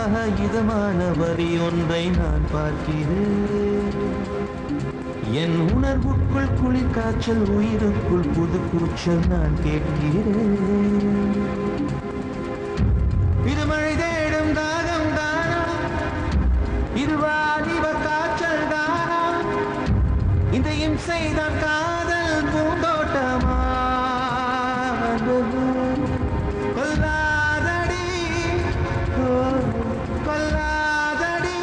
முதலாக இதமான வரி ஒன்றை நான் பார்க்கிறேன். என் உணர்வுக்குள் குளிர் காய்ச்சல், உயிருக்குள் புது கூச்சல் நான் கேட்கிறேன். இது மழை தேடும் தாகம் தானா, இது வாலிப காய்ச்சல் தானா, இந்த இம்சைதான் காதல் பூந்தோட்டமா? கொல்லாதடி கொல்லாதடி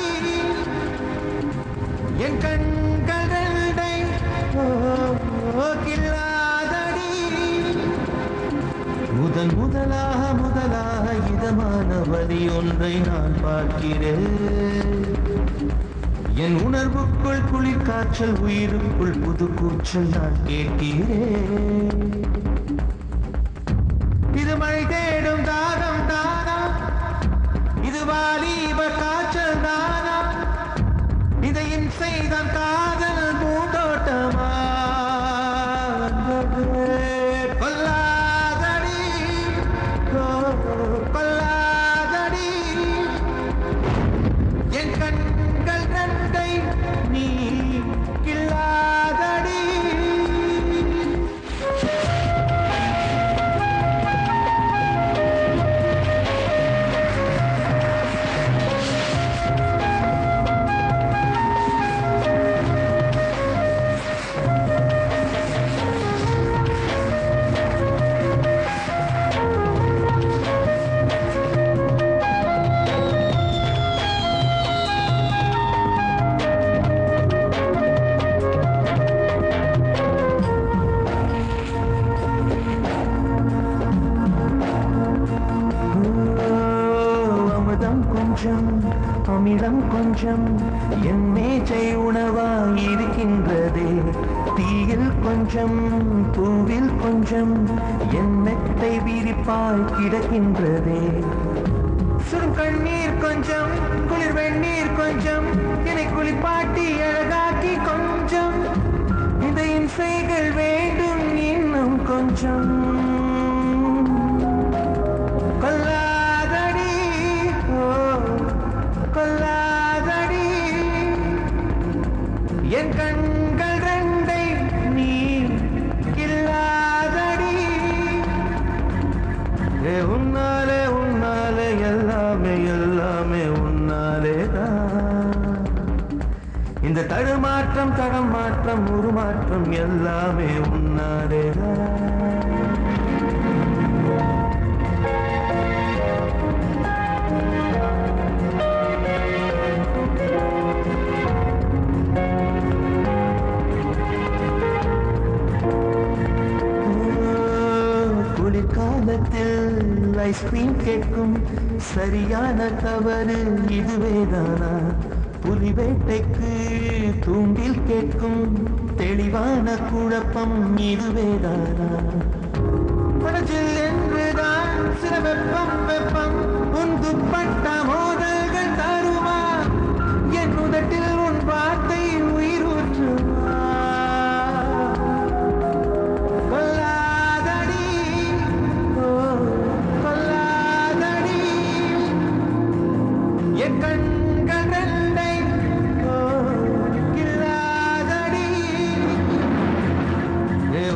என் கண்கள் ரெண்டை கில்லாதடி. முதலாக இதமான வழி ஒன்றை நான் பார்க்கிறேன். என் உணர்வுக்குள் குளிர் காய்ச்சல், உயிருக்குள் புது கூச்சல் நான் கேட்கிறேன். இது மழை தேடும் தாகம் தானா, இது வாலிப காய்ச்சல் தானா, இதையும் செய்தான் காதல் பூந்தோட்டமா? கொல்லாதடி கொல்லாதடி என் கண்கள் ரெண்டை நீ கில்லாதடி. அமிடம் கொஞ்சம் என் மேஜை உணவாய் இருக்கின்றதே. தீயில் கொஞ்சம் பூவில் கொஞ்சம் என் மெத்தை விரிப்பாய் கிடக்கின்றதே. சுரும் கண்ணீர் கொஞ்சம் குளிர் வெந்நீர் கொஞ்சம் என்னை குளிப்பாட்டி அழகாக்கி கொஞ்சம், இந்த இன்சைகள் வேண்டும் இன்னும் கொஞ்சம். கொல்லாதடி கொல்லாதடி என் கண்கள் ரெண்டை நீ கில்லாதடி. உன்னாலே உன்னாலே எல்லாமே எல்லாமே உன்னாலேதான். இந்த தடுமாற்றம் தடம் மாற்றம் உருமாற்றம் எல்லாமே உன்னாலேதான். குளிர்காலத்தில் ஐஸ்கிரீம் கேட்கும் சரியான தவறு இதுவேதானா? புலி வேட்டைக்கு தூண்டில் கேட்கும் தெளிவான குழப்பம் இதுவேதானா? படத்தில் என்றுதான் சில வெப்பம் வெப்பம் உன் துப்பட்ட மோதல்கள் தருமா? என் உதட்டில் உன் வார்த்தை உயிர் ஊற்றுமா? கொல்லாதடி கொல்லாதடி என் கண்கள் ரெண்டை கில்லாதடி.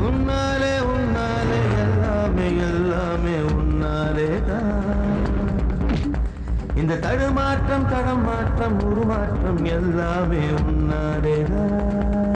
உன்னாலே உன்னாலே எல்லாமே எல்லாமே உன்னாலேதான். இந்த தடுமாற்றம் தடம் மாற்றம் உருமாற்றம் எல்லாமே உன்னாலேதான்.